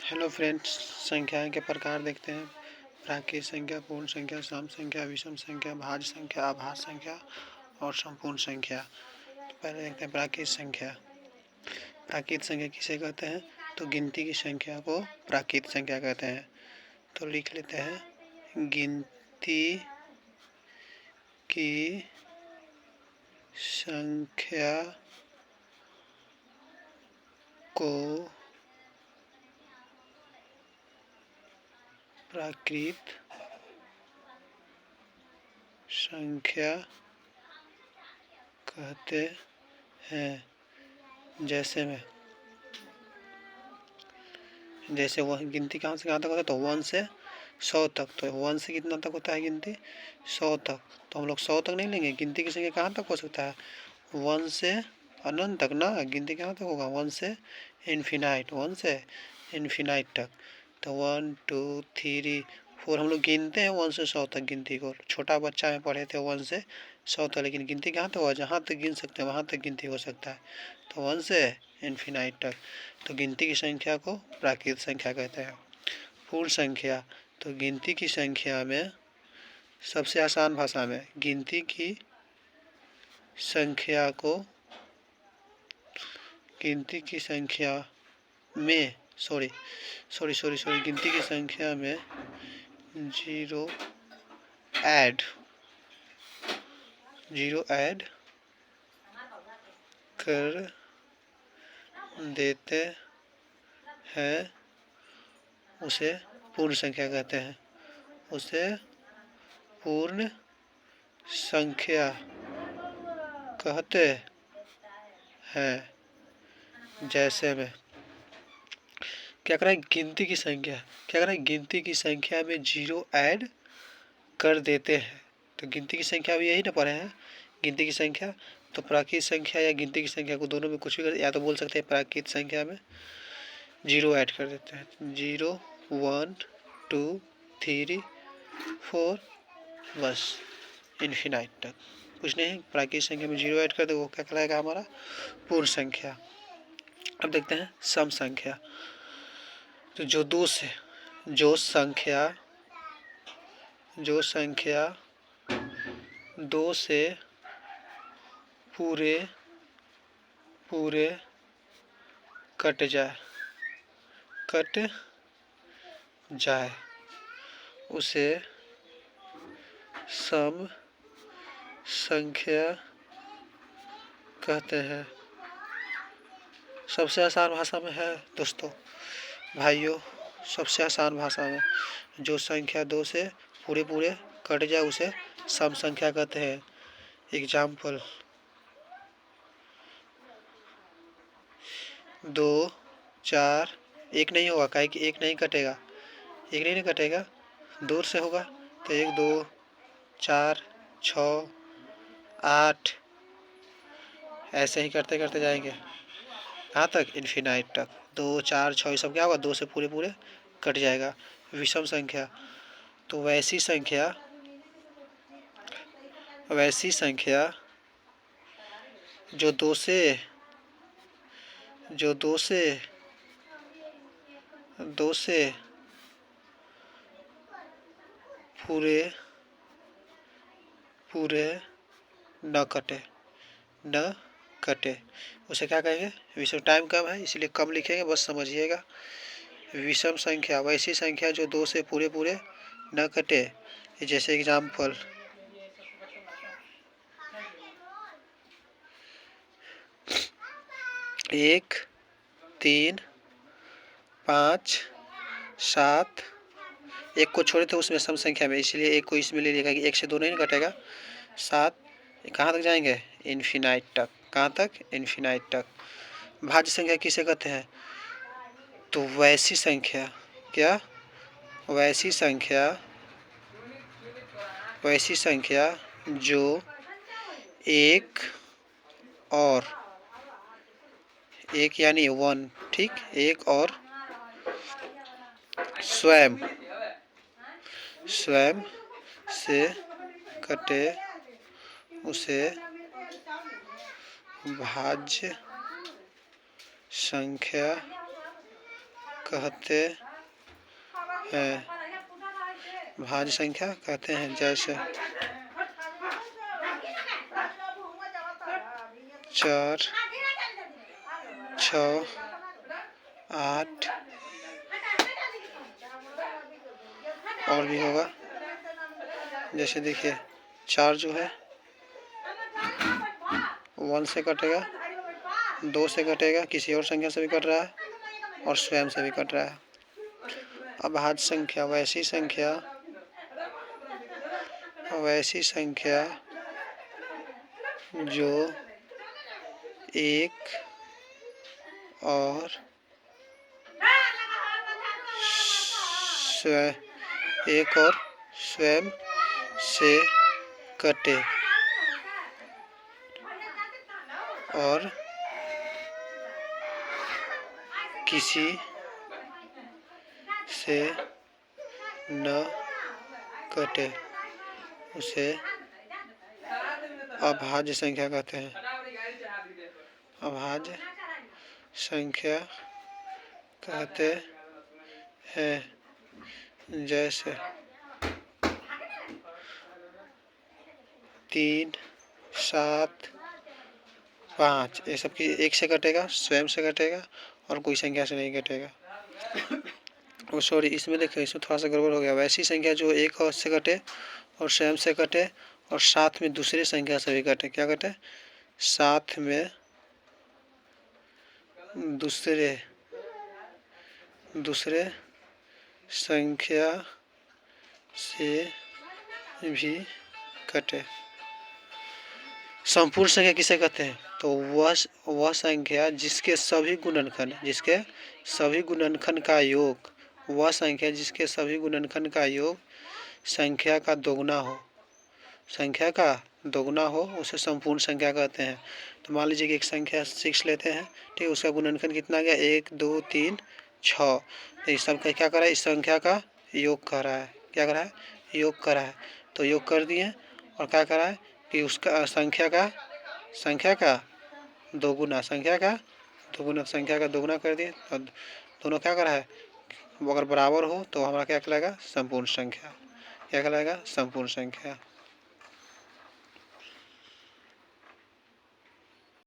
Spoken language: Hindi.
हेलो फ्रेंड्स, संख्याएं के प्रकार देखते हैं। प्राकृत संख्या, पूर्ण संख्या, सम संख्या, विषम संख्या, भाज्य संख्या, अभाज्य संख्या और संपूर्ण संख्या। तो पहले देखते हैं प्राकृत संख्या। प्राकृत संख्या किसे कहते हैं? तो गिनती की संख्या को प्राकृत संख्या कहते हैं। तो लिख लेते हैं, गिनती की संख्या को प्राकृत संख्या कहते हैं। जैसे वह गिनती कहाँ से कहाँ तक होता है? तो 1 से 100 तक। तो 1 से कितना तक होता है गिनती? 100 तक। तो हम लोग 100 तक नहीं लेंगे। गिनती की संख्या कहाँ तक हो सकता है? 1 से अनंत तक ना। गिनती कहाँ तक होगा? 1 से इन्फिनाइट। 1 से इन्फिनाइट तक। तो 1 2 3 4 हम लोग गिनते हैं 1 से 100 तक गिनती को। छोटा बच्चा में पढ़े थे 1 से 100 तक, लेकिन गिनती कहाँ तक होगा? जहाँ तक गिन सकते हैं वहाँ तक गिनती हो सकता है। तो 1 से इन्फिनाइट तक। तो गिनती की संख्या को प्राकृत संख्या कहते हैं। पूर्ण संख्या, तो गिनती की संख्या में सबसे आसान भाषा में गिनती की संख्या को गिनती की संख्या में गिनती की संख्या में जीरो ऐड कर देते हैं, उसे पूर्ण संख्या कहते हैं। उसे पूर्ण संख्या कहते हैं। जैसे में क्या करें? गिनती की संख्या में जीरो ऐड कर देते हैं। तो गिनती की संख्या भी यही ना पढ़े हैं, गिनती की संख्या। तो प्राकृत संख्या या गिनती की संख्या को दोनों में कुछ भी कर, या तो बोल सकते हैं प्राकृत संख्या में जीरो ऐड कर देते हैं। 0 1 2 3 4 बस इन्फिनाइट तक, कुछ नहीं। प्राकृत संख्या में जीरो ऐड कर दे, वो क्या कहलाएगा? हमारा पूर्ण संख्या। अब देखते हैं सम संख्या। तो जो संख्या 2 से पूरे कट जाए उसे सम संख्या कहते हैं। सबसे आसान भाषा में है दोस्तों, भाइयों, सबसे आसान भाषा में जो संख्या 2 से पूरे कट जाए उसे सम संख्या कहते हैं। एग्जाम्पल, 2 4 1 नहीं होगा, काहे कि 1 नहीं कटेगा, 1 नहीं कटेगा, 2 से होगा। तो 1 2 4 6 8 ऐसे ही करते करते जाएंगे कहाँ तक? इन्फिनाइट तक। 2 4 6 सब क्या होगा? 2 से पूरे कट जाएगा। विषम संख्या, तो वैसी संख्या जो 2 से पूरे न कटे उसे क्या कहेंगे? विषम। टाइम कम है इसलिए कम लिखेंगे, बस समझिएगा। विषम संख्या वैसी संख्या जो 2 से पूरे न कटे। जैसे एग्जाम्पल, 1 3 5 7 1 को छोड़े तो उसमें सम संख्या में, इसलिए 1 को इसमें ले लिएगा कि 1 से 2 नहीं कटेगा। 7 कहाँ तक जाएंगे? इन्फिनाइट तक। कहाँ तक? इन्फिनाइट तक। भाज्य संख्या किसे कहते हैं? तो वैसी संख्या, क्या? वैसी संख्या जो एक यानी 1, ठीक, एक और स्वयं से कटे उसे भाज्य संख्या कहते हैं। भाज्य संख्या कहते हैं। जैसे 4, 6, 8 और भी होगा। जैसे देखिए 4 जो है 1 से कटेगा, 2 से कटेगा, किसी और संख्या से भी कट रहा है और स्वयं से भी कट रहा है। अभाज्य संख्या वैसी संख्या जो एक और स्वयं से कटे और किसी से न कटे उसे अभाज्य संख्या कहते हैं। अभाज्य संख्या कहते हैं। जैसे 3, 7, 5 ये सब की एक से कटेगा, स्वयं से कटेगा और कोई संख्या से नहीं कटेगा। और सॉरी, इसमें देखिए, इसमें थोड़ा सा गड़बड़ हो गया। वैसी संख्या जो एक और से कटे और स्वयं से कटे और साथ में दूसरे संख्या से भी कटे। क्या कटे? साथ में दूसरे संख्या से भी कटे। संपूर्ण संख्या किसे कहते हैं? तो वह संख्या जिसके सभी गुणनखंड का योग, वह संख्या जिसके सभी गुणनखंड का योग संख्या का दोगुना हो उसे संपूर्ण संख्या कहते हैं। तो मान लीजिए कि एक संख्या 6 लेते हैं, ठीक है, उसका गुणनखंड कितना गया? 1, 2, 3, 6। तो इस सब का क्या कर रहा है? इस संख्या का योग कर रहा है। क्या कर रहा है? योग कर रहा है। तो योग कर दिए और क्या कर रहा है कि उसका संख्या का दोगुना कर दिए। तो दोनों क्या कर रहा है? वो अगर बराबर हो तो हमारा क्या कहलाएगा? संपूर्ण संख्या। क्या कहलाएगा? संपूर्ण संख्या।